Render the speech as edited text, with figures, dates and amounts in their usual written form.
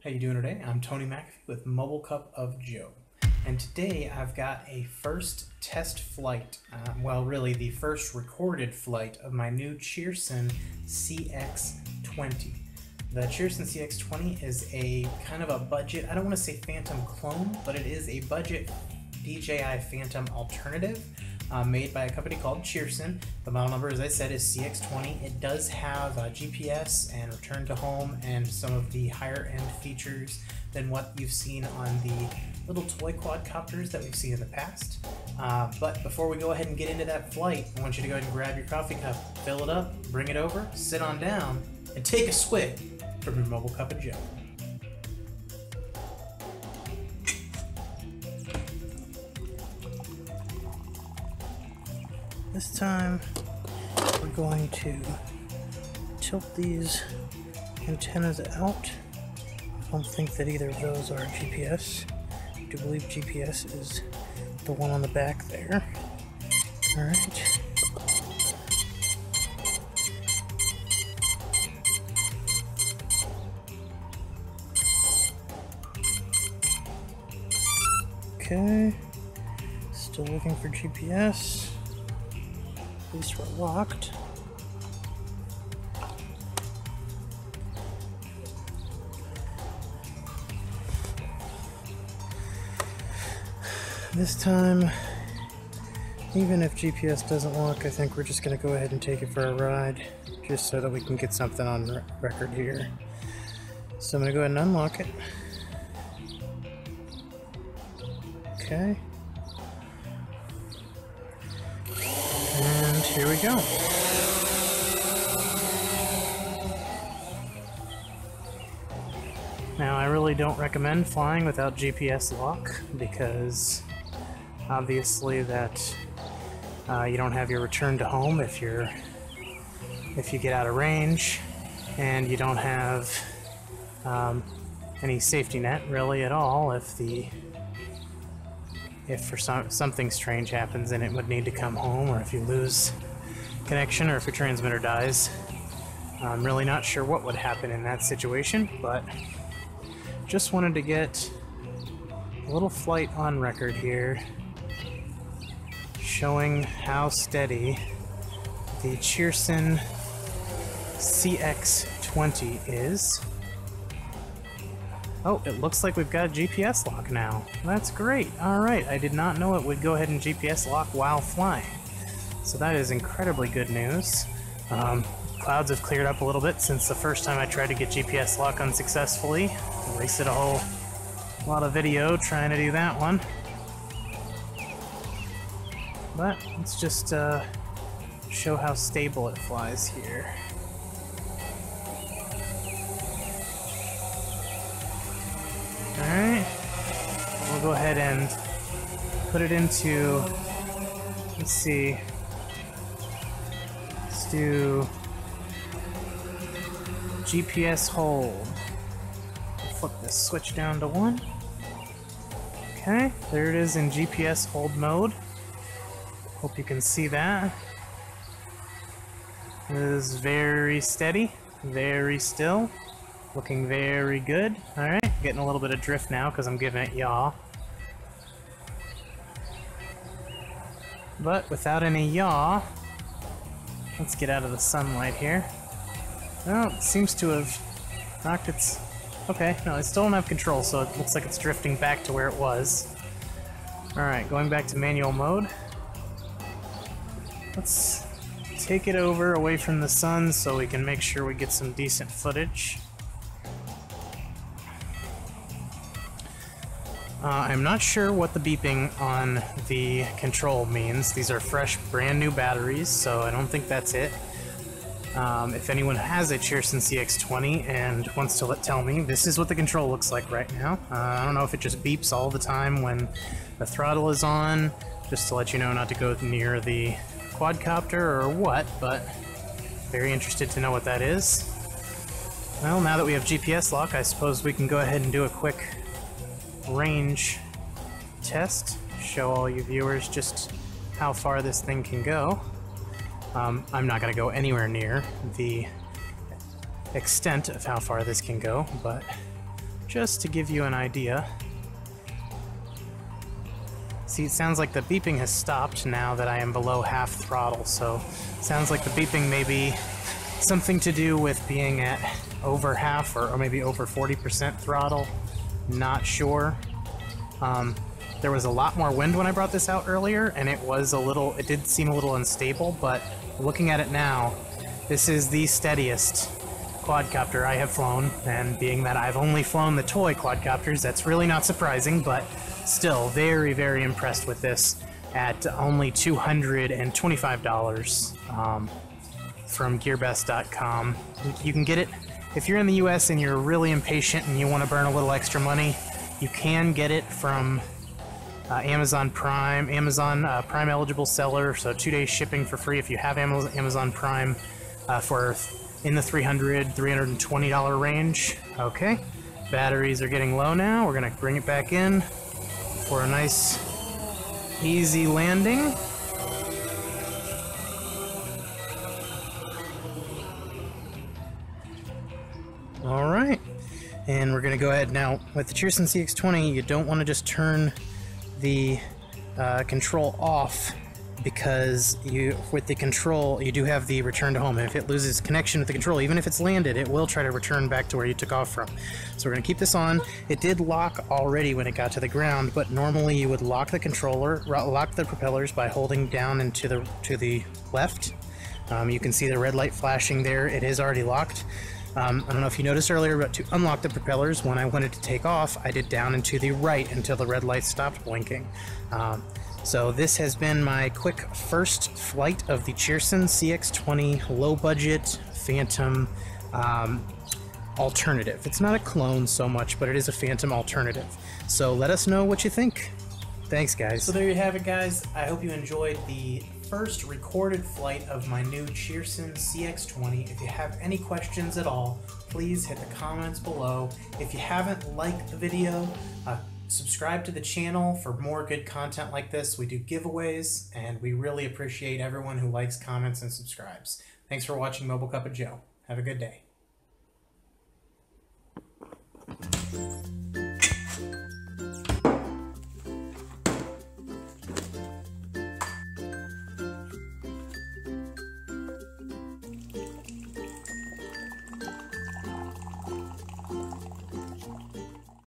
How you doing today? I'm Tony McAfee with MobileCupOfJoe, and today I've got a first test flight, well really the first recorded flight of my new Cheerson CX-20. The Cheerson CX-20 is a kind of a budget, I don't want to say Phantom clone, but it is a budget DJI Phantom alternative made by a company called Cheerson. The model number, as I said, is CX-20. It does have GPS and return to home and some of the higher end features than what you've seen on the little toy quadcopters that we've seen in the past. But before we go ahead and get into that flight, I want you to go ahead and grab your coffee cup, fill it up, bring it over, sit on down, and take a swig from your Mobile Cup of Joe. This time we're going to tilt these antennas out. I don't think that either of those are GPS. I do believe GPS is the one on the back there. Alright. Okay. Still looking for GPS. At least we're locked. This time, even if GPS doesn't lock, I think we're just going to go ahead and take it for a ride, just so that we can get something on record here. So I'm going to go ahead and unlock it. Okay. And here we go. Now, I really don't recommend flying without GPS lock because obviously that you don't have your return to home if you get out of range, and you don't have any safety net really at all if for something strange happens and it would need to come home, or if you lose connection, or if your transmitter dies. I'm really not sure what would happen in that situation, but just wanted to get a little flight on record here showing how steady the Cheerson CX-20 is. Oh, it looks like we've got a GPS lock now. That's great. Alright, I did not know it would go ahead and GPS lock while flying. So that is incredibly good news. Clouds have cleared up a little bit since the first time I tried to get GPS lock unsuccessfully. I wasted a whole lot of video trying to do that one. But let's just show how stable it flies here. Alright, we'll go ahead and put it into, let's see, let's do GPS hold. Flip this switch down to 1. Okay, there it is in GPS hold mode. Hope you can see that. It is very steady, very still, looking very good. Alright. Getting a little bit of drift now because I'm giving it yaw. But without any yaw, let's get out of the sunlight here. Well, it seems to have knocked its... Okay, no, I still don't have control, so it looks like it's drifting back to where it was. Alright, going back to manual mode. Let's take it over away from the sun so we can make sure we get some decent footage. I'm not sure what the beeping on the control means. These are fresh, brand new batteries, so I don't think that's it. If anyone has a Cheerson CX-20 and wants to tell me, this is what the control looks like right now. I don't know if it just beeps all the time when the throttle is on, just to let you know not to go near the quadcopter or what, but very interested to know what that is. Well, now that we have GPS lock, I suppose we can go ahead and do a quick range test, show all you viewers just how far this thing can go. I'm not going to go anywhere near the extent of how far this can go, but just to give you an idea. See, it sounds like the beeping has stopped now that I am below half throttle, so it sounds like the beeping may be something to do with being at over half or maybe over 40% throttle. Not sure. There was a lot more wind when I brought this out earlier, and it did seem a little unstable, but looking at it now, this is the steadiest quadcopter I have flown, and being that I've only flown the toy quadcopters, that's really not surprising, but still very, very impressed with this at only $225 from gearbest.com. You can get it if you're in the US and you're really impatient and you want to burn a little extra money. You can get it from Amazon Prime, Prime eligible seller, so 2 days shipping for free if you have Amazon Prime for in the $320 range. Okay, batteries are getting low now. We're gonna bring it back in for a nice easy landing. All right, and we're gonna go ahead now with the Cheerson CX-20. You don't want to just turn the control off, because with the control you do have the return to home, and if it loses connection with the control, even if it's landed, it will try to return back to where you took off from. So we're going to keep this on. It did lock already when it got to the ground, but normally you would lock the propellers by holding down and to the left. You can see the red light flashing there. It is already locked. I don't know if you noticed earlier, but to unlock the propellers, when I wanted to take off, I did down and to the right until the red light stopped blinking. So this has been my quick first flight of the Cheerson CX-20 low-budget Phantom alternative. It's not a clone so much, but it is a Phantom alternative. So let us know what you think. Thanks, guys. So there you have it, guys. I hope you enjoyed the first recorded flight of my new Cheerson CX-20. If you have any questions at all, please hit the comments below. If you haven't liked the video, subscribe to the channel for more good content like this. We do giveaways, and we really appreciate everyone who likes, comments, and subscribes. Thanks for watching Mobile Cup of Joe. Have a good day.